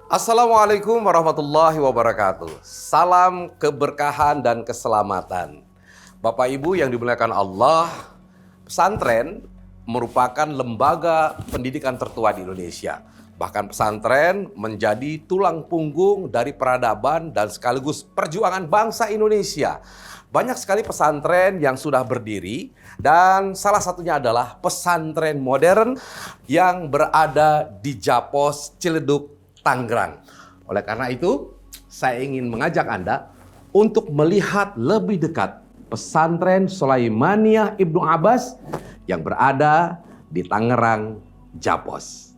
Assalamualaikum warahmatullahi wabarakatuh. Salam keberkahan dan keselamatan. Bapak Ibu yang dimuliakan Allah, pesantren merupakan lembaga pendidikan tertua di Indonesia. Bahkan pesantren menjadi tulang punggung dari peradaban dan sekaligus perjuangan bangsa Indonesia. Banyak sekali pesantren yang sudah berdiri dan salah satunya adalah pesantren modern yang berada di Japos, Ciledug, Tangerang. Oleh karena itu, saya ingin mengajak Anda untuk melihat lebih dekat pesantren Sulaimaniyah Ibnu Abbas yang berada di Tangerang, Japos.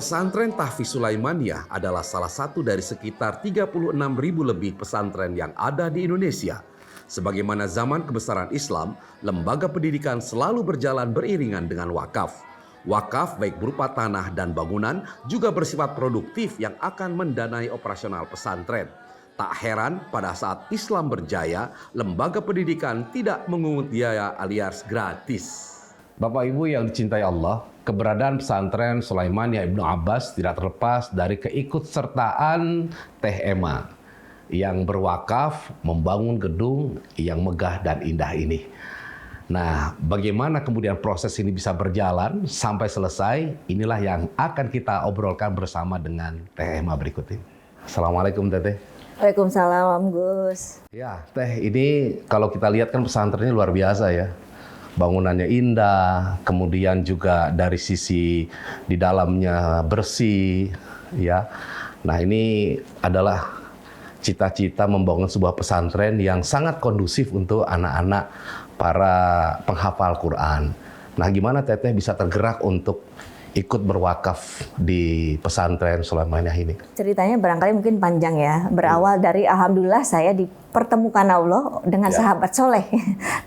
Pesantren Tahfiz Sulaimaniyah adalah salah satu dari sekitar 36.000 lebih pesantren yang ada di Indonesia. Sebagaimana zaman kebesaran Islam, lembaga pendidikan selalu berjalan beriringan dengan wakaf. Wakaf baik berupa tanah dan bangunan juga bersifat produktif yang akan mendanai operasional pesantren. Tak heran pada saat Islam berjaya, lembaga pendidikan tidak mengungut biaya alias gratis. Bapak Ibu yang dicintai Allah, keberadaan pesantren Sulaimaniyah Ibnu Abbas tidak terlepas dari keikutsertaan Teh Ema yang berwakaf membangun gedung yang megah dan indah ini. Nah, bagaimana kemudian proses ini bisa berjalan sampai selesai? Inilah yang akan kita obrolkan bersama dengan Teh Ema berikut ini. Assalamualaikum Teteh. Waalaikumsalam Gus. Ya, Teh, ini kalau kita lihat kan pesantrennya luar biasa ya. Bangunannya indah, kemudian juga dari sisi di dalamnya bersih, ya. Nah, ini adalah cita-cita membangun sebuah pesantren yang sangat kondusif untuk anak-anak para penghafal Quran. Nah, gimana Teteh bisa tergerak untuk ikut berwakaf di pesantren Sulaimaniyah ini? Ceritanya barangkali mungkin panjang ya. Berawal dari alhamdulillah saya dipertemukan Allah dengan sahabat soleh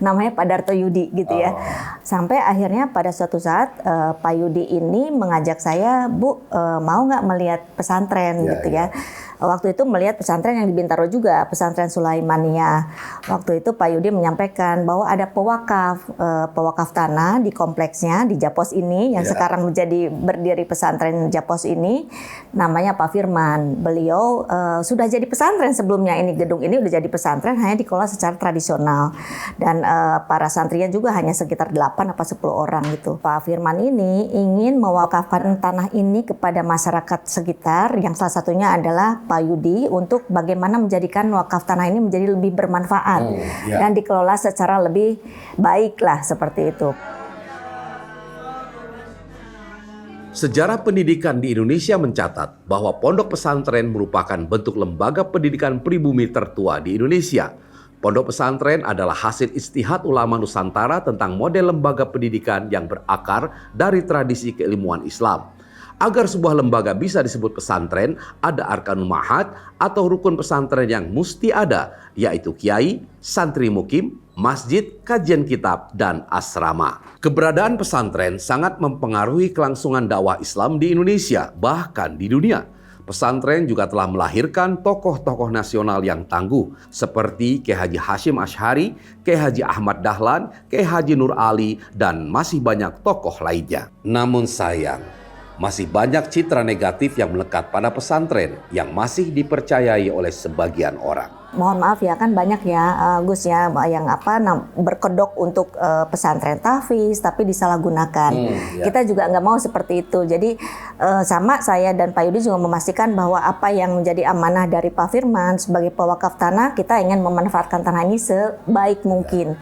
namanya Pak Darto Yudi gitu ya. Sampai akhirnya pada suatu saat Pak Yudi ini mengajak saya, Bu, mau nggak melihat pesantren gitu ya. Waktu itu melihat pesantren yang di Bintaro juga, pesantren Sulaimaniyah. Waktu itu Pak Yudi menyampaikan bahwa ada pewakaf tanah di kompleksnya di Japos ini yang sekarang berdiri pesantren Japos ini, namanya Pak Firman. Beliau sudah jadi pesantren sebelumnya, ini gedung ini udah jadi pesantren, hanya dikelola secara tradisional dan para santrinya juga hanya sekitar 8 atau 10 orang gitu. Pak Firman ini ingin mewakafkan tanah ini kepada masyarakat sekitar yang salah satunya adalah Pak Yudi untuk bagaimana menjadikan wakaf tanah ini menjadi lebih bermanfaat dan dikelola secara lebih baik lah seperti itu. Sejarah pendidikan di Indonesia mencatat bahwa pondok pesantren merupakan bentuk lembaga pendidikan pribumi tertua di Indonesia. Pondok pesantren adalah hasil ijtihad ulama Nusantara tentang model lembaga pendidikan yang berakar dari tradisi keilmuan Islam. Agar sebuah lembaga bisa disebut pesantren, ada arkanul ma'had atau rukun pesantren yang mesti ada, yaitu kiai, santri mukim, masjid, kajian kitab, dan asrama. Keberadaan pesantren sangat mempengaruhi kelangsungan dakwah Islam di Indonesia, bahkan di dunia. Pesantren juga telah melahirkan tokoh-tokoh nasional yang tangguh, seperti Kiai Haji Hashim Asy'ari, Kiai Haji Ahmad Dahlan, Kiai Haji Nur Ali, dan masih banyak tokoh lainnya. Namun sayang, masih banyak citra negatif yang melekat pada pesantren yang masih dipercayai oleh sebagian orang. Mohon maaf ya, kan banyak ya Gus ya yang berkedok untuk pesantren tahfiz tapi disalahgunakan. Kita juga nggak mau seperti itu. Jadi sama saya dan Pak Yudi juga memastikan bahwa apa yang menjadi amanah dari Pak Firman sebagai pewakaf tanah, kita ingin memanfaatkan tanah ini sebaik mungkin.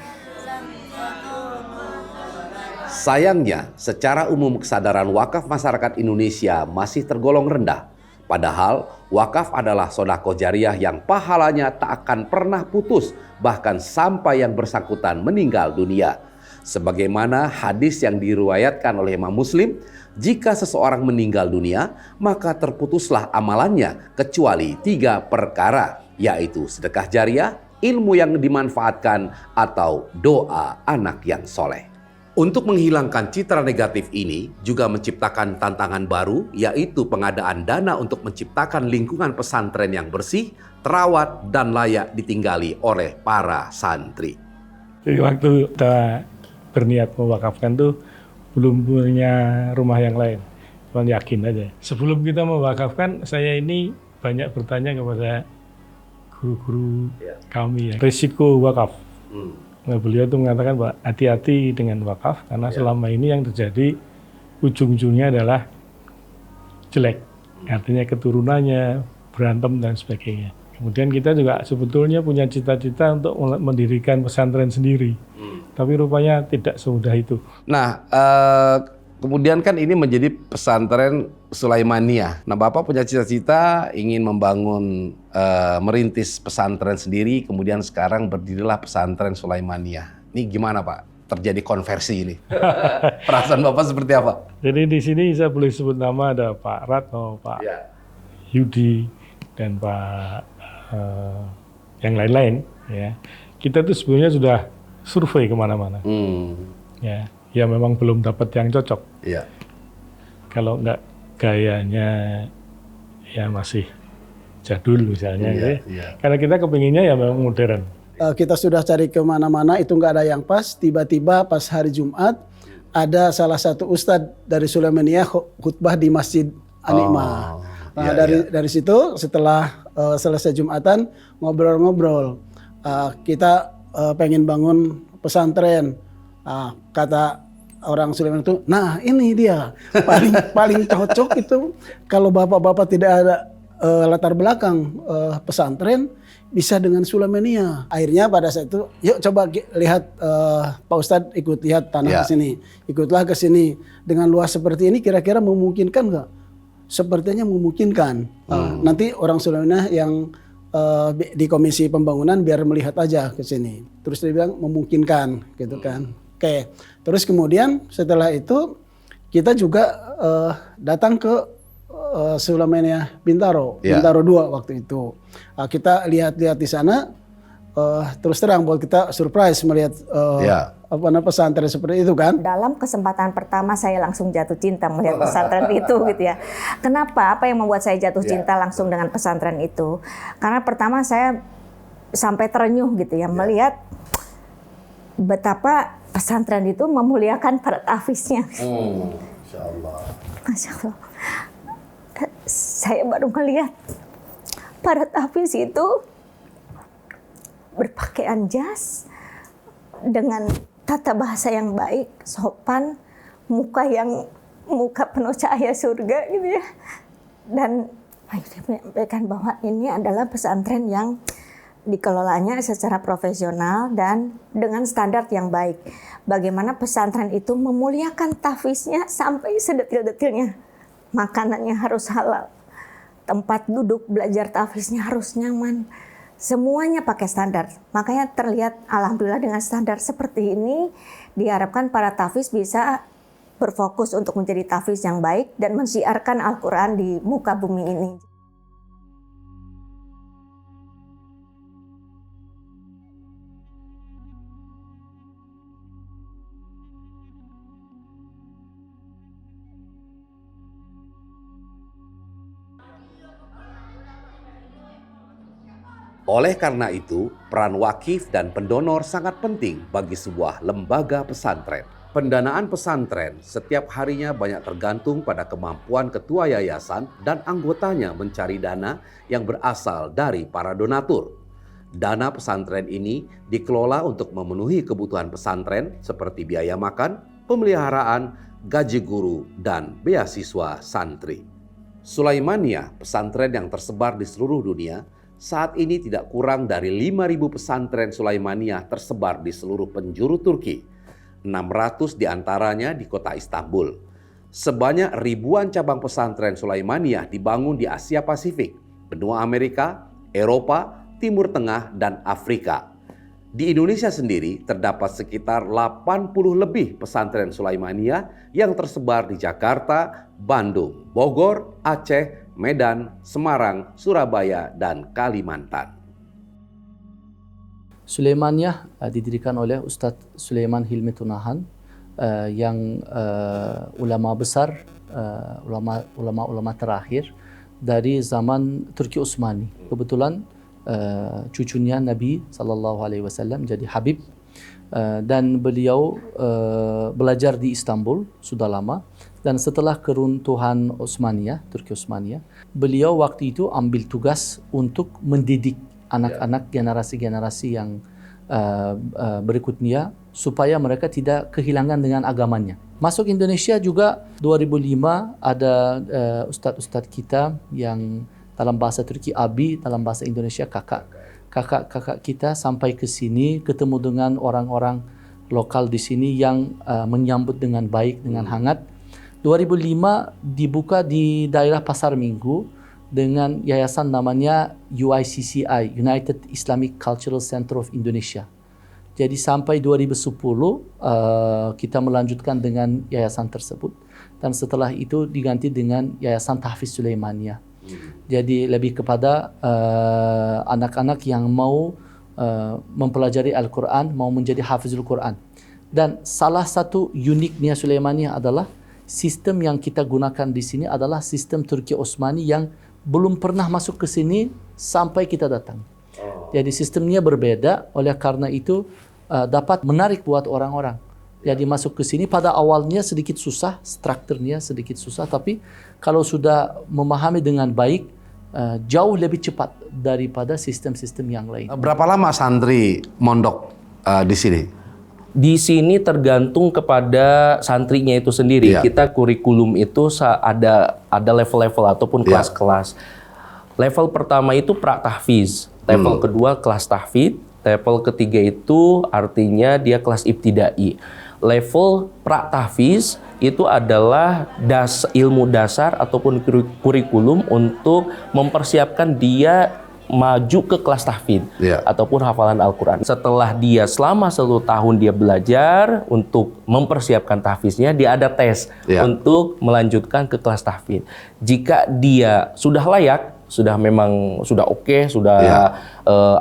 Sayangnya, secara umum kesadaran wakaf masyarakat Indonesia masih tergolong rendah. Padahal wakaf adalah sedekah jariah yang pahalanya tak akan pernah putus, bahkan sampai yang bersangkutan meninggal dunia. Sebagaimana hadis yang diriwayatkan oleh Imam Muslim, jika seseorang meninggal dunia, maka terputuslah amalannya kecuali 3 perkara, yaitu sedekah jariah, ilmu yang dimanfaatkan, atau doa anak yang soleh. Untuk menghilangkan citra negatif ini juga menciptakan tantangan baru, yaitu pengadaan dana untuk menciptakan lingkungan pesantren yang bersih, terawat, dan layak ditinggali oleh para santri. Jadi waktu kita berniat mewakafkan tuh belum punya rumah yang lain, cuma yakin aja. Sebelum kita mewakafkan, saya ini banyak bertanya kepada guru-guru kami ya, risiko wakaf. Nah, beliau tuh mengatakan bahwa hati-hati dengan wakaf karena selama ini yang terjadi ujung-ujungnya adalah jelek, artinya keturunannya berantem dan sebagainya. Kemudian kita juga sebetulnya punya cita-cita untuk mendirikan pesantren sendiri, tapi rupanya tidak semudah itu. Nah, kemudian kan ini menjadi pesantren Sulaimaniyah. Nah, Bapak punya cita-cita ingin membangun, merintis pesantren sendiri, kemudian sekarang berdirilah pesantren Sulaimaniyah. Ini gimana Pak? Terjadi konversi ini. Perasaan Bapak seperti apa? Jadi di sini saya boleh sebut nama, ada Pak Ratno, Pak Yudi, dan Pak yang lain-lain. Ya, kita tuh sebenarnya sudah survei kemana-mana. Ya memang belum dapat yang cocok. Kalau nggak gayanya ya masih jadul misalnya, karena kita kepinginnya ya memang modern. Kita sudah cari kemana-mana, itu nggak ada yang pas. Tiba-tiba pas hari Jumat ada salah satu ustadz dari Sulaimaniyah khutbah di Masjid An-Nikmah. Dari situ setelah selesai Jumatan ngobrol-ngobrol, kita pengen bangun pesantren. Kata orang Sulaiman itu, nah ini dia paling cocok itu kalau bapak-bapak tidak ada latar belakang pesantren, bisa dengan Sulaimaniyah. Akhirnya pada saat itu, yuk coba lihat Pak Ustadz ikut lihat tanah ke sini, ikutlah ke sini. Dengan luas seperti ini kira-kira memungkinkan nggak? Sepertinya memungkinkan. Nanti orang Sulaimaniyah yang di komisi pembangunan biar melihat aja ke sini. Terus dia bilang memungkinkan, gitu kan. Oke. Terus kemudian setelah itu kita juga datang ke Sulaimaniyah Bintaro, Bintaro 2 waktu itu. Kita lihat-lihat di sana, terus terang buat kita surprise melihat pesantren seperti itu kan. Dalam kesempatan pertama saya langsung jatuh cinta melihat pesantren itu gitu ya. Kenapa? Apa yang membuat saya jatuh cinta langsung dengan pesantren itu? Karena pertama saya sampai terenyuh gitu ya melihat betapa pesantren itu memuliakan para tahfiznya. Masya Allah. Masya Allah. Saya baru melihat para tahfiz itu berpakaian jas dengan tata bahasa yang baik, sopan, muka penuh cahaya surga gitu ya. Dan dia menyampaikan bahwa ini adalah pesantren yang dikelolanya secara profesional dan dengan standar yang baik. Bagaimana pesantren itu memuliakan tahfiznya sampai sedetil-detilnya. Makanannya harus halal, tempat duduk belajar tahfiznya harus nyaman, semuanya pakai standar. Makanya terlihat alhamdulillah dengan standar seperti ini diharapkan para tahfiz bisa berfokus untuk menjadi tahfiz yang baik dan mensiarkan Al-Quran di muka bumi ini. Oleh karena itu, peran wakif dan pendonor sangat penting bagi sebuah lembaga pesantren. Pendanaan pesantren setiap harinya banyak tergantung pada kemampuan ketua yayasan dan anggotanya mencari dana yang berasal dari para donatur. Dana pesantren ini dikelola untuk memenuhi kebutuhan pesantren seperti biaya makan, pemeliharaan, gaji guru, dan beasiswa santri. Sulaimaniyah, pesantren yang tersebar di seluruh dunia, saat ini tidak kurang dari 5.000 pesantren Sulaimaniyah tersebar di seluruh penjuru Turki. 600 diantaranya di kota Istanbul. Sebanyak ribuan cabang pesantren Sulaimaniyah dibangun di Asia Pasifik, benua Amerika, Eropa, Timur Tengah, dan Afrika. Di Indonesia sendiri terdapat sekitar 80 lebih pesantren Sulaimaniyah yang tersebar di Jakarta, Bandung, Bogor, Aceh, Medan, Semarang, Surabaya, dan Kalimantan. Sulaimaniyah didirikan oleh Ustadz Sulaiman Hilmi Tunahan yang ulama besar, ulama terakhir dari zaman Turki Utsmani. Kebetulan cucunya Nabi SAW jadi Habib, dan beliau belajar di Istanbul sudah lama. Dan setelah keruntuhan Utsmaniyah, Turki Utsmaniyah, beliau waktu itu ambil tugas untuk mendidik anak-anak generasi-generasi yang berikutnya supaya mereka tidak kehilangan dengan agamanya. Masuk Indonesia juga 2005 ada ustadz-ustadz kita yang dalam bahasa Turki abi, dalam bahasa Indonesia kakak kita sampai ke sini ketemu dengan orang-orang lokal di sini yang menyambut dengan baik, dengan hangat. 2005 dibuka di daerah Pasar Minggu dengan yayasan namanya UICCI, United Islamic Cultural Center of Indonesia. Jadi sampai 2010 kita melanjutkan dengan yayasan tersebut, dan setelah itu diganti dengan Yayasan Tahfiz Sulaimaniyah. Jadi lebih kepada anak-anak yang mau mempelajari Al-Quran, mau menjadi hafizul Quran. Dan salah satu uniknya Sulaimaniyah adalah sistem yang kita gunakan di sini adalah sistem Turki Utsmani yang belum pernah masuk ke sini sampai kita datang. Jadi sistemnya berbeda, oleh karena itu dapat menarik buat orang-orang. Jadi masuk ke sini pada awalnya sedikit susah, strukturnya sedikit susah, tapi kalau sudah memahami dengan baik, jauh lebih cepat daripada sistem-sistem yang lain. Berapa lama santri mondok di sini? Di sini tergantung kepada santrinya itu sendiri. Iya. Kita kurikulum itu ada level-level ataupun kelas-kelas. Level pertama itu pra-tahfiz, level kedua kelas tahfidz, level ketiga itu artinya dia kelas ibtidai. Level pra-tahfiz itu adalah ilmu dasar ataupun kurikulum untuk mempersiapkan dia maju ke kelas tahfidz ataupun hafalan Al-Quran. Setelah dia selama 1 tahun dia belajar untuk mempersiapkan tahfidznya, dia ada tes untuk melanjutkan ke kelas tahfidz. Jika dia sudah layak, sudah oke,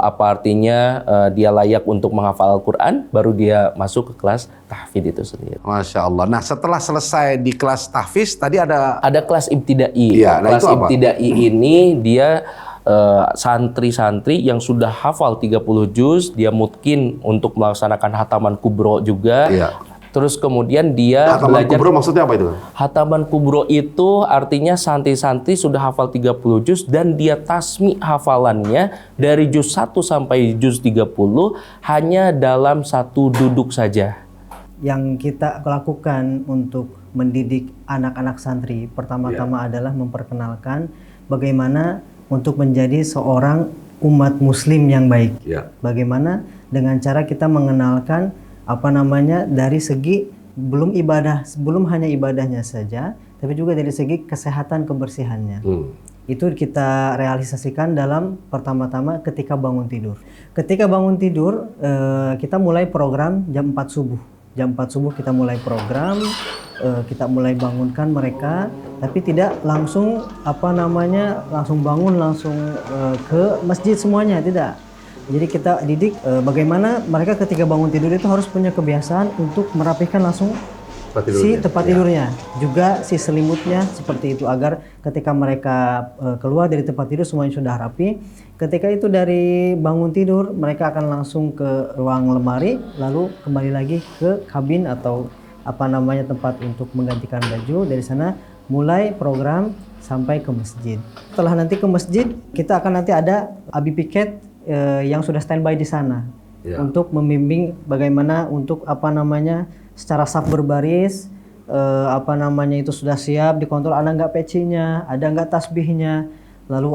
apa artinya dia layak untuk menghafal Al-Quran, baru dia masuk ke kelas tahfidz itu sendiri. Masya Allah. Nah, setelah selesai di kelas tahfiz tadi ada kelas ibtidai. Iya, nah kelas itu apa? Ibtidai ini dia santri-santri yang sudah hafal 30 juz, dia mungkin untuk melaksanakan hataman kubro juga. Iya. Terus kemudian dia Hataman belajar. kubro maksudnya apa itu? Hataman kubro itu artinya santri-santri sudah hafal 30 juz dan dia tasmi hafalannya dari juz 1 sampai juz 30 hanya dalam satu duduk saja. Yang kita lakukan untuk mendidik anak-anak santri pertama-tama adalah memperkenalkan bagaimana untuk menjadi seorang umat muslim yang baik. Bagaimana dengan cara kita mengenalkan dari segi belum hanya ibadahnya saja, tapi juga dari segi kesehatan kebersihannya. Itu kita realisasikan dalam pertama-tama ketika bangun tidur. Ketika bangun tidur kita mulai program jam 4 subuh. Jam 4 subuh kita mulai program, kita mulai bangunkan mereka, tapi tidak langsung langsung bangun langsung ke masjid semuanya, tidak. Jadi kita didik bagaimana mereka ketika bangun tidur itu harus punya kebiasaan untuk merapikan langsung tempat tidurnya, juga si selimutnya seperti itu, agar ketika mereka keluar dari tempat tidur semuanya sudah rapi. Ketika itu dari bangun tidur mereka akan langsung ke ruang lemari, lalu kembali lagi ke kabin atau tempat untuk menggantikan baju. Dari sana mulai program sampai ke masjid. Setelah nanti ke masjid, kita akan nanti ada abi piket yang sudah standby di sana untuk membimbing bagaimana untuk secara saf berbaris, itu sudah siap dikontrol, ada nggak pecinya, ada nggak tasbihnya, lalu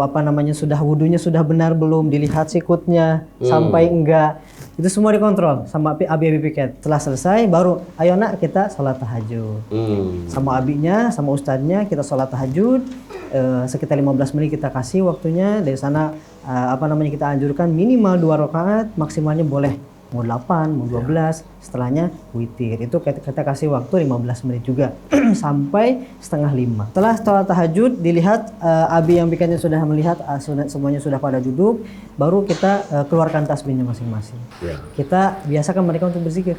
sudah wudunya sudah benar belum, dilihat sikutnya sampai enggak, itu semua dikontrol sama abi piket. Setelah selesai baru ayo nak kita sholat tahajud sama abinya, sama ustadznya, kita sholat tahajud sekitar 15 menit kita kasih waktunya. Dari sana kita anjurkan minimal 2 rakaat, maksimalnya boleh mau 8, mau 12, setelahnya witir. Itu kita kasih waktu 15 menit juga sampai setengah 5. Setelah sholat tahajud dilihat abi yang bikinnya sudah melihat semuanya sudah pada duduk, baru kita keluarkan tasbihnya masing-masing. Kita biasakan mereka untuk berzikir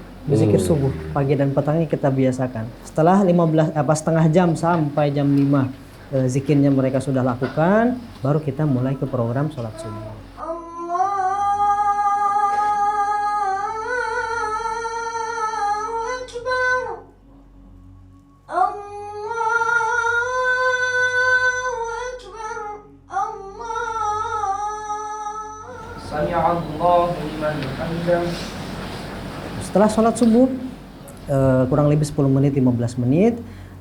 subuh pagi dan petangnya kita biasakan. Setelah setengah jam sampai jam 5 zikirnya mereka sudah lakukan, baru kita mulai ke program sholat subuh. Setelah sholat subuh kurang lebih 10 menit 15 menit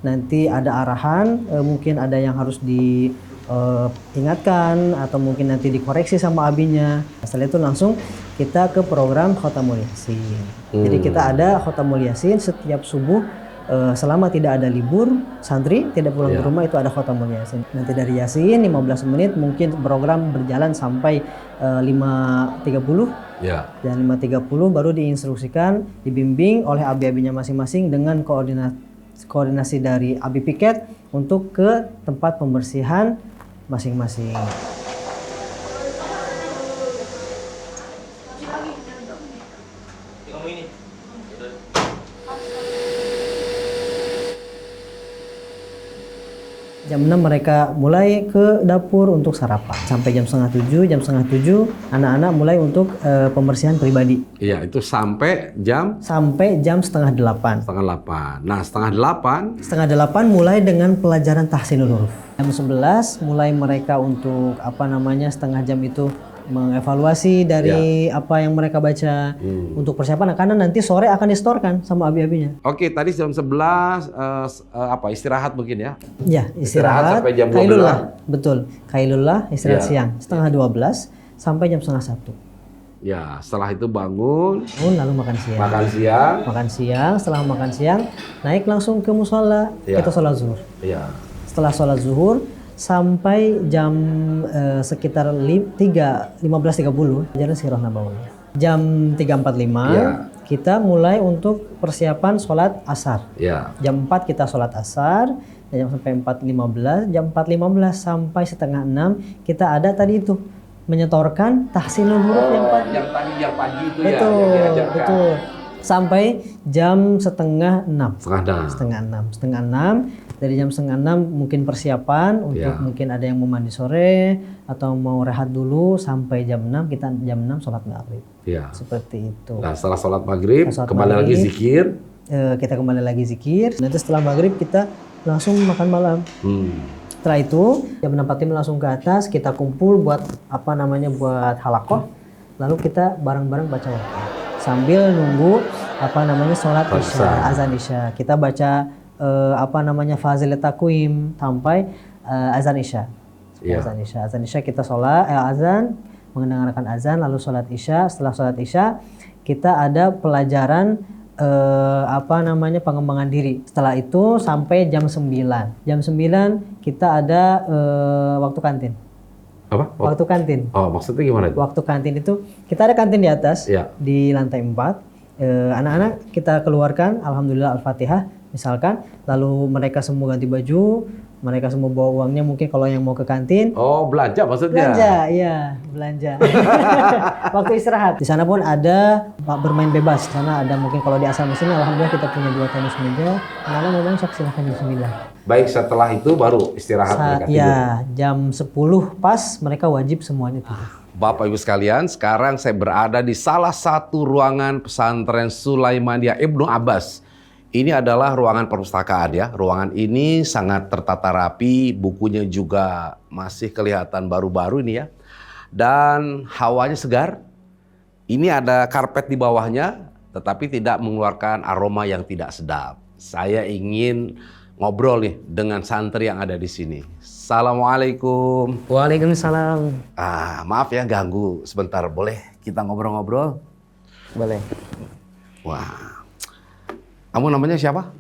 nanti ada arahan, mungkin ada yang harus diingatkan atau mungkin nanti dikoreksi sama abinya. Setelah itu langsung kita ke program Khotamul Yasin. Jadi kita ada Khotamul Yasin setiap subuh. Selama tidak ada libur, santri tidak pulang ke rumah itu ada Khotamul Yasin. Nanti dari Yasin 15 menit mungkin program berjalan sampai 5.30. Dan 5.30 baru diinstruksikan, dibimbing oleh abi-abinya masing-masing dengan koordinasi dari abi piket untuk ke tempat pembersihan masing-masing. Jam 6 mereka mulai ke dapur untuk sarapan. Sampai jam setengah 7, anak-anak mulai untuk pembersihan pribadi. Iya, itu sampai jam? Sampai jam setengah 8. Nah, setengah 8 mulai dengan pelajaran tahsinul huruf. Jam 11 mulai mereka untuk setengah jam itu mengevaluasi dari apa yang mereka baca untuk persiapan karena nanti sore akan distorkan sama abi-abinya. Oke, tadi jam 11 istirahat mungkin ya? Ya, istirahat sampai jam 12. Kailullah. Betul. Kailullah istirahat siang setengah 12 sampai jam setengah 1. Ya, setelah itu bangun lalu makan siang. Setelah makan siang naik langsung ke musola, kita sholat zuhur. Setelah sholat zuhur sampai jam sekitar 15.30 jalan Sirah Nabawi. Jam 3.45 kita mulai untuk persiapan sholat asar. Jam 4 kita sholat asar, jam sampai 4.15, jam 4.15 sampai setengah 6 kita ada tadi itu menyetorkan tahsinul huruf yang pagi itu. Betul. Sampai jam setengah 6. Setengah 6. Dari jam setengah 6 mungkin persiapan untuk mungkin ada yang mau mandi sore atau mau rehat dulu sampai jam 6 kita jam 6 sholat maghrib. Seperti itu. Nah, setelah sholat maghrib kembali lagi zikir. Kita kembali lagi zikir. Nanti setelah maghrib kita langsung makan malam. Setelah itu jam 6.45 langsung ke atas kita kumpul buat buat halakoh. Lalu kita bareng-bareng baca waktu sambil nunggu sholat isya, azan isya. Kita baca Fazilat Takwim sampai azan isya. Azan isya kita sholat azan, mendengarkan azan lalu sholat isya. Setelah sholat isya kita ada pelajaran pengembangan diri. Setelah itu sampai jam 9. Jam 9 kita ada waktu kantin. Apa? Waktu kantin. Oh, maksudnya gimana itu? Waktu kantin itu kita ada kantin di atas di lantai 4. Anak-anak kita keluarkan alhamdulillah Al-Fatihah misalkan, lalu mereka semua ganti baju, mereka semua bawa uangnya mungkin kalau yang mau ke kantin. Oh, belanja maksudnya? Belanja. Waktu istirahat. Di sana pun ada bermain bebas. Di sana ada mungkin kalau di asal mesin alhamdulillah kita punya 2 tenis meja. Kalau mau main silahkan bismillah. Baik, setelah itu baru istirahat mereka tidur. Jam 10 pas mereka wajib semuanya tidur. Bapak Ibu sekalian, sekarang saya berada di salah satu ruangan pesantren Sulaimaniyah Ibnu Abbas. Ini adalah ruangan perpustakaan ya. Ruangan ini sangat tertata rapi, bukunya juga masih kelihatan baru-baru ini ya. Dan hawanya segar. Ini ada karpet di bawahnya, tetapi tidak mengeluarkan aroma yang tidak sedap. Saya ingin ngobrol nih dengan santri yang ada di sini. Assalamualaikum. Waalaikumsalam. Maaf ya ganggu sebentar, boleh kita ngobrol-ngobrol? Boleh. Wah. Kamu namanya siapa?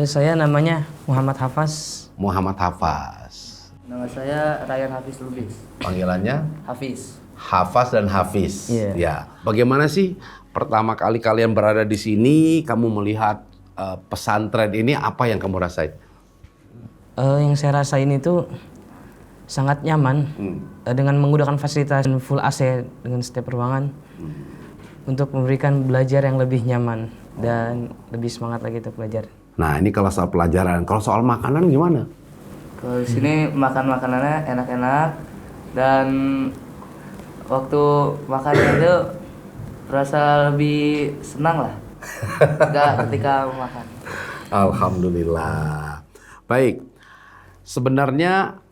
Saya namanya Muhammad Hafaz. Muhammad Hafaz. Nama saya Ryan Hafiz Lubis. Panggilannya? Hafiz. Hafaz dan Hafiz. Iya. Ya. Bagaimana sih pertama kali kalian berada di sini, kamu melihat pesantren ini, apa yang kamu rasain? Yang saya rasain itu sangat nyaman dengan menggunakan fasilitas full AC dengan setiap ruangan untuk memberikan belajar yang lebih nyaman dan lebih semangat lagi untuk belajar. Nah, ini kalau soal pelajaran. Kalau soal makanan gimana? Kalau di sini makanannya enak-enak dan waktu makannya itu rasa lebih senang lah ketika makan. Alhamdulillah. Baik. Sebenarnya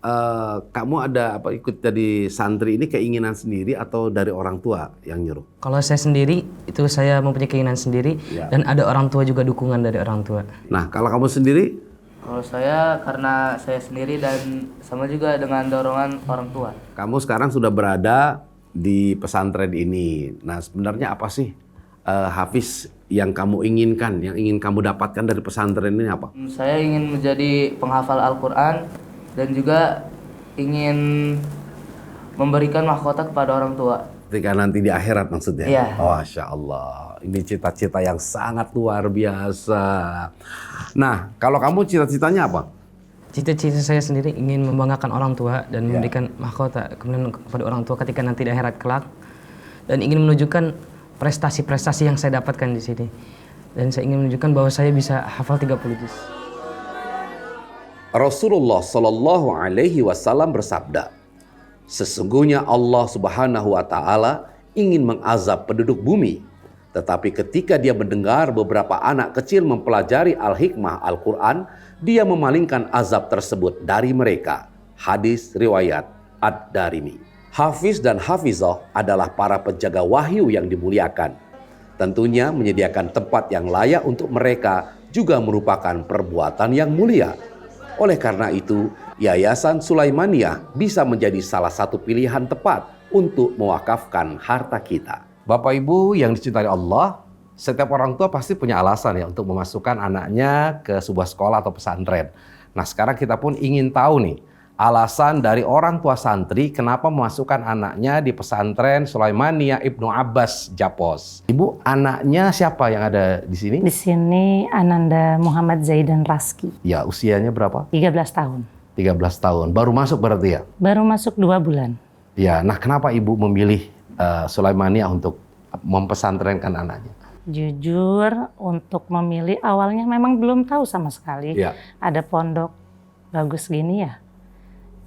kamu ada ikut jadi santri ini keinginan sendiri atau dari orang tua yang nyuruh? Kalau saya sendiri, itu saya mempunyai keinginan sendiri dan ada orang tua juga dukungan dari orang tua. Nah, kalau kamu sendiri? Kalau saya karena saya sendiri dan sama juga dengan dorongan orang tua. Kamu sekarang sudah berada di pesantren ini. Nah, sebenarnya apa sih Hafiz yang kamu inginkan, yang ingin kamu dapatkan dari pesantren ini apa? Saya ingin menjadi penghafal Al-Quran dan juga ingin memberikan mahkota kepada orang tua. Ketika nanti di akhirat maksudnya? Iya. Masya Allah. Ini cita-cita yang sangat luar biasa. Nah, kalau kamu cita-citanya apa? Cita-cita saya sendiri ingin membanggakan orang tua dan memberikan mahkota kemudian kepada orang tua ketika nanti di akhirat kelak, dan ingin menunjukkan prestasi-prestasi yang saya dapatkan di sini. Dan saya ingin menunjukkan bahwa saya bisa hafal 30 juz. Rasulullah Shallallahu Alaihi Wasallam bersabda, sesungguhnya Allah Subhanahu Wa Taala ingin mengazab penduduk bumi, tetapi ketika dia mendengar beberapa anak kecil mempelajari al-hikmah Al-Quran, dia memalingkan azab tersebut dari mereka. Hadis riwayat Ad-Darimi. Hafiz dan Hafizah adalah para penjaga wahyu yang dimuliakan. Tentunya menyediakan tempat yang layak untuk mereka juga merupakan perbuatan yang mulia. Oleh karena itu, Yayasan Sulaimaniyah bisa menjadi salah satu pilihan tepat untuk mewakafkan harta kita. Bapak Ibu yang dicintai Allah, setiap orang tua pasti punya alasan ya untuk memasukkan anaknya ke sebuah sekolah atau pesantren. Nah, sekarang kita pun ingin tahu nih, alasan dari orang tua santri kenapa memasukkan anaknya di pesantren Sulaimaniyah Ibnu Abbas Japos. Ibu, anaknya siapa yang ada di sini? Di sini Ananda Muhammad Zaidan Raski. Ya, usianya berapa? 13 tahun. 13 tahun. Baru masuk berarti ya? Baru masuk 2 bulan. Ya, nah kenapa Ibu memilih Sulaimaniyah untuk mempesantrenkan anaknya? Jujur, untuk memilih awalnya memang belum tahu sama sekali ada pondok bagus gini ya.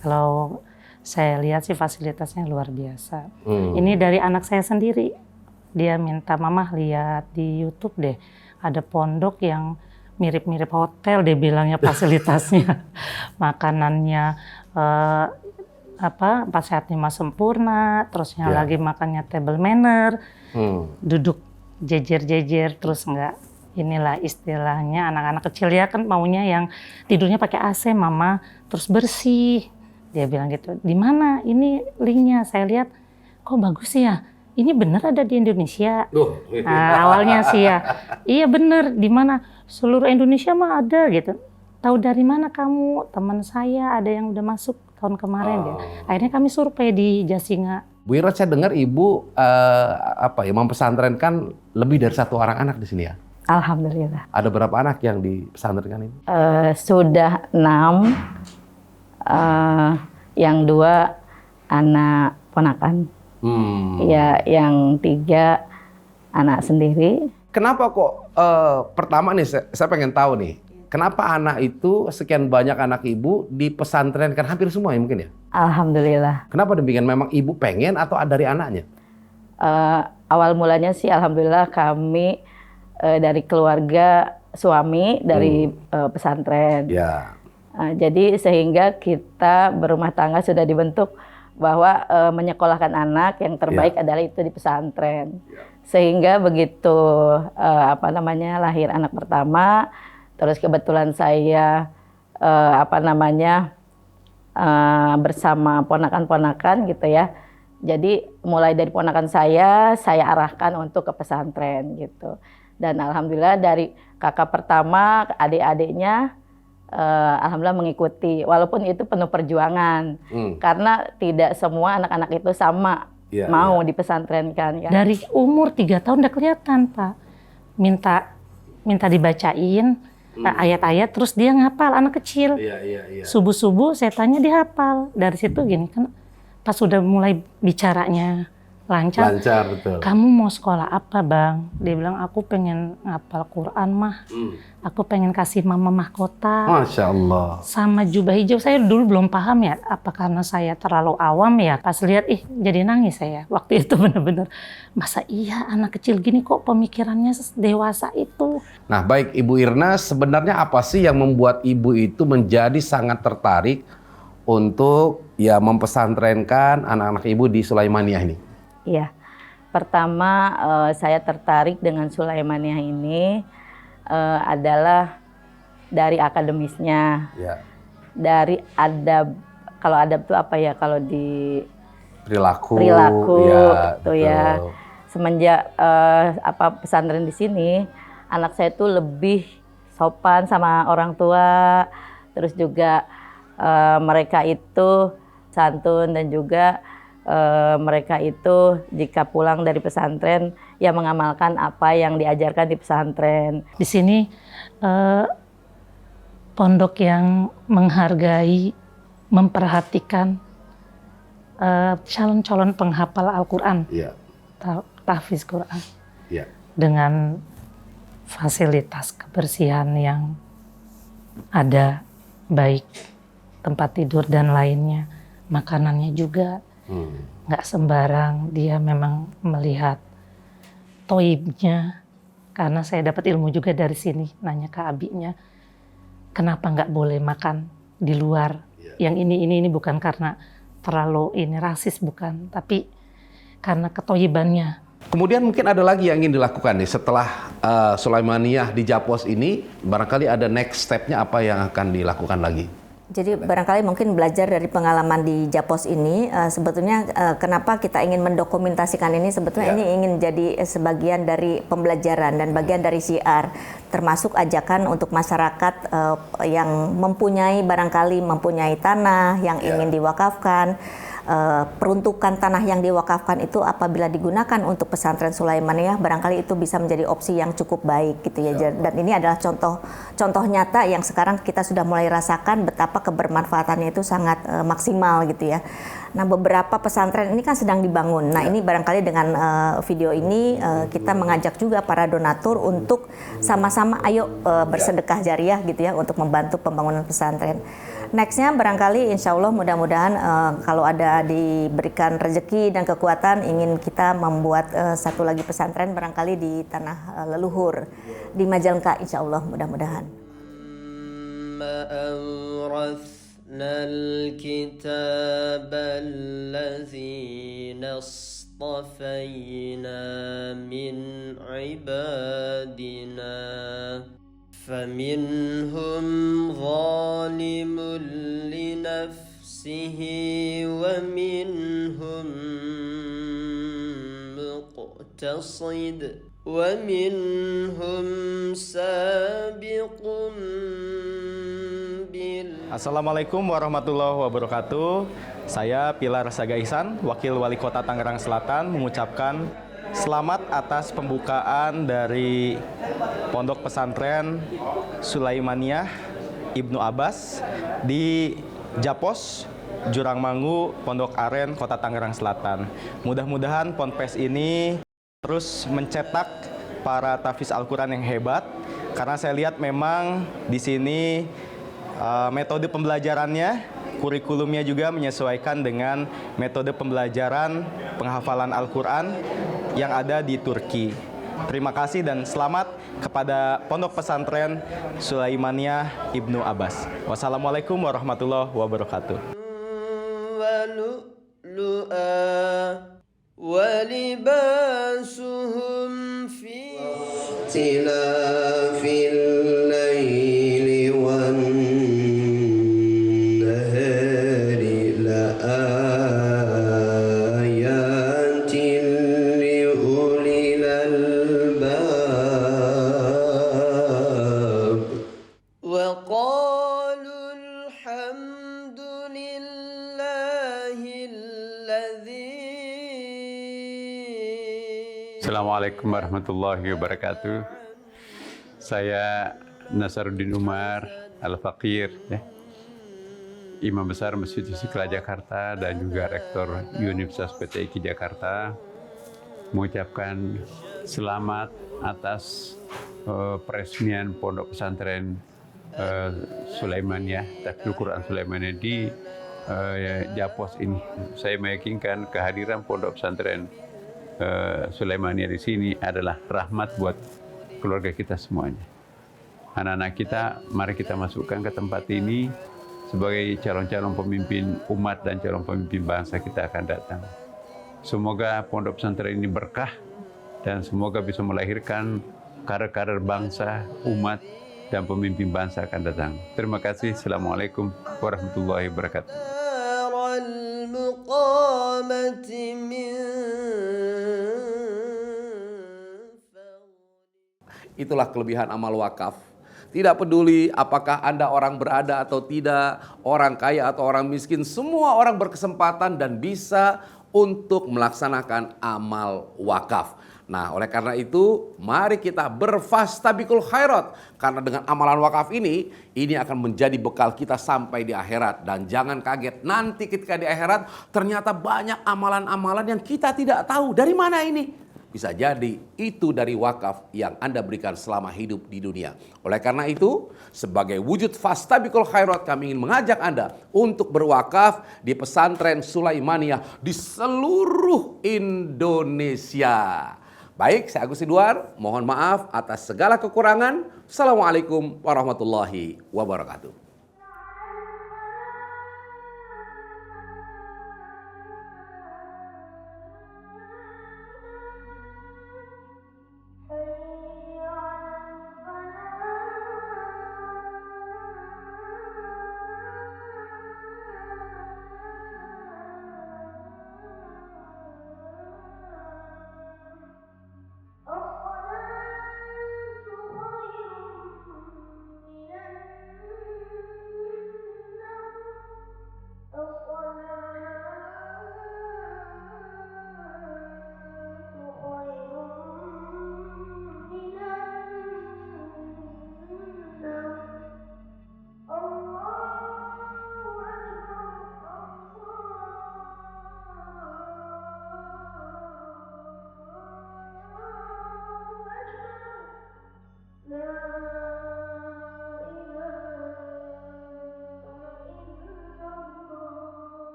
Kalau saya lihat sih fasilitasnya luar biasa. Ini dari anak saya sendiri. Dia minta, "Mama lihat di YouTube deh, ada pondok yang mirip-mirip hotel," dia bilangnya fasilitasnya. Makanannya 4 sehat 5 sempurna, terusnya lagi makannya table manner, duduk jejer-jejer, terus enggak, inilah istilahnya anak-anak kecil ya kan maunya yang tidurnya pakai AC, Mama, terus bersih. Dia bilang gitu. Di mana? Ini linknya. Saya lihat, kok bagus ya? Ini bener ada di Indonesia. Nah, awalnya sih ya, iya bener. Di mana? Seluruh Indonesia mah ada gitu. Tahu dari mana kamu? Teman saya ada yang udah masuk tahun kemarin ya. Akhirnya kami survei di Jasinga. Bu Ira, saya dengar Ibu mempesantrenkan lebih dari 1 orang anak di sini ya? Alhamdulillah. Ada berapa anak yang dipesantrenkan ini? Sudah 6. Yang 2 anak ponakan. Ya, yang 3 anak sendiri. Kenapa kok pertama nih saya pengen tahu nih, kenapa anak itu sekian banyak anak Ibu dipesantrenkan hampir semua ya mungkin ya? Alhamdulillah. Kenapa demikian? Memang Ibu pengen atau dari anaknya? Awal mulanya sih alhamdulillah kami dari keluarga suami dari pesantren. Ya. Jadi sehingga kita berumah tangga sudah dibentuk bahwa menyekolahkan anak yang terbaik adalah itu di pesantren. Sehingga begitu lahir anak pertama, terus kebetulan saya bersama ponakan-ponakan gitu ya. Jadi mulai dari ponakan saya arahkan untuk ke pesantren gitu. Dan alhamdulillah dari kakak pertama, adik-adiknya alhamdulillah mengikuti, walaupun itu penuh perjuangan karena tidak semua anak-anak itu sama Iya, mau dipesantrenkan kan. Dari umur 3 tahun udah kelihatan, Pak. Minta dibacain ayat-ayat, terus dia ngapal, anak kecil. Iya. Subuh-subuh saya tanya dia hafal. Dari situ gini kan, pas sudah mulai bicaranya lancar, Betul. kamu mau sekolah apa, Bang? Dia bilang, aku pengen ngapal Quran, Mah. Aku pengen kasih mama mahkota. Masya Allah. Sama jubah hijau. Saya dulu belum paham ya, apa karena saya terlalu awam ya. Pas lihat, jadi nangis saya. Waktu itu benar-benar, masa iya anak kecil gini kok pemikirannya dewasa itu. Nah, baik Ibu Irna, sebenarnya apa sih yang membuat Ibu itu menjadi sangat tertarik untuk ya mempesantrenkan anak-anak Ibu di Sulaimaniyah ini? Iya, pertama saya tertarik dengan Sulaimaniyah ini adalah dari akademisnya, dari adab. Kalau adab itu apa ya? Kalau di Perilaku itu ya. Semenjak pesantren di sini, anak saya tuh lebih sopan sama orang tua, terus juga mereka itu santun dan juga mereka itu jika pulang dari pesantren ya mengamalkan apa yang diajarkan di pesantren. Di sini pondok yang menghargai, memperhatikan calon-calon penghafal Al-Quran, tahfiz Quran, dengan fasilitas kebersihan yang ada, baik tempat tidur dan lainnya, makanannya juga. Nggak sembarang, dia memang melihat toibnya, karena saya dapat ilmu juga dari sini, nanya ke abinya, kenapa nggak boleh makan di luar, yang ini bukan karena terlalu ini rasis, bukan, tapi karena ketoyibannya. Kemudian mungkin ada lagi yang ingin dilakukan nih setelah Sulaimaniyah di Japos ini, barangkali ada next step-nya apa yang akan dilakukan lagi? Jadi barangkali mungkin belajar dari pengalaman di Japos ini, sebetulnya kenapa kita ingin mendokumentasikan ini, sebetulnya ini ingin jadi sebagian dari pembelajaran dan bagian dari syiar, termasuk ajakan untuk masyarakat yang mempunyai tanah yang ingin diwakafkan. Peruntukan tanah yang diwakafkan itu apabila digunakan untuk pesantren Sulaimaniyah, barangkali itu bisa menjadi opsi yang cukup baik gitu ya. Dan ini adalah contoh nyata yang sekarang kita sudah mulai rasakan betapa kebermanfaatannya itu sangat maksimal gitu ya. Nah, beberapa pesantren ini kan sedang dibangun. Nah, ini barangkali dengan video ini kita mengajak juga para donatur untuk sama-sama ayo bersedekah jariah gitu ya untuk membantu pembangunan pesantren. Nextnya barangkali insya Allah mudah-mudahan kalau ada diberikan rezeki dan kekuatan ingin kita membuat satu lagi pesantren barangkali di tanah leluhur di Majalengka, insya Allah mudah-mudahan. فمنهم ظالم لنفسه ومنهم مقتصد ومنهم سابق. Assalamualaikum warahmatullahi wabarakatuh. Saya Pilar Saga Ihsan, Wakil Wali Kota Tangerang Selatan, mengucapkan selamat atas pembukaan dari Pondok Pesantren Sulaimaniyah Ibnu Abbas di Japos, Jurangmangu, Pondok Aren, Kota Tangerang Selatan. Mudah-mudahan Ponpes ini terus mencetak para tahfiz Al-Quran yang hebat, karena saya lihat memang di sini metode pembelajarannya, kurikulumnya juga menyesuaikan dengan metode pembelajaran penghafalan Al-Quran yang ada di Turki. Terima kasih dan selamat kepada Pondok Pesantren Sulaimaniyah Ibnu Abbas. Wassalamualaikum warahmatullahi wabarakatuh. وقالوا الحمد لله الذي أذهب عني الحزن إن ربي لرؤوف رحيم. وقالوا الحمد لله الذي أذهب عني الحزن إن ربي لرؤوف رحيم. وقالوا الحمد لله الذي أذهب عني الحزن إن ربي لرؤوف رحيم. Assalamualaikum warahmatullahi wabarakatuh. Saya Nasaruddin Umar Al-Faqir, ya. Imam Besar Masjid Istiqlal Jakarta dan juga Rektor Universitas PTIQ Jakarta, mengucapkan selamat atas peresmian Pondok Pesantren Sulaimaniyah, Tahfidzul Quran Sulaimaniyah di Japos ini. Saya meyakinkan kehadiran Pondok Pesantren Sulaimaniyah di sini adalah rahmat buat keluarga kita semuanya. Anak-anak kita, mari kita masukkan ke tempat ini sebagai calon-calon pemimpin umat dan calon pemimpin bangsa kita akan datang. Semoga Pondok Pesantren ini berkah dan semoga bisa melahirkan kader-kader bangsa, umat, dan pemimpin bangsa akan datang. Terima kasih. Assalamualaikum warahmatullahi wabarakatuh. Itulah kelebihan amal wakaf. Tidak peduli apakah Anda orang berada atau tidak, orang kaya atau orang miskin, semua orang berkesempatan dan bisa untuk melaksanakan amal wakaf. Nah, oleh karena itu, mari kita berfastabiqul khairat. Karena dengan amalan wakaf ini akan menjadi bekal kita sampai di akhirat. Dan jangan kaget, nanti ketika di akhirat ternyata banyak amalan-amalan yang kita tidak tahu. Dari mana ini? Bisa jadi itu dari wakaf yang Anda berikan selama hidup di dunia. Oleh karena itu, sebagai wujud fastabiqul khairat, kami ingin mengajak Anda untuk berwakaf di pesantren Sulaimaniyah di seluruh Indonesia. Baik, saya Agus Idwar, mohon maaf atas segala kekurangan. Assalamualaikum warahmatullahi wabarakatuh.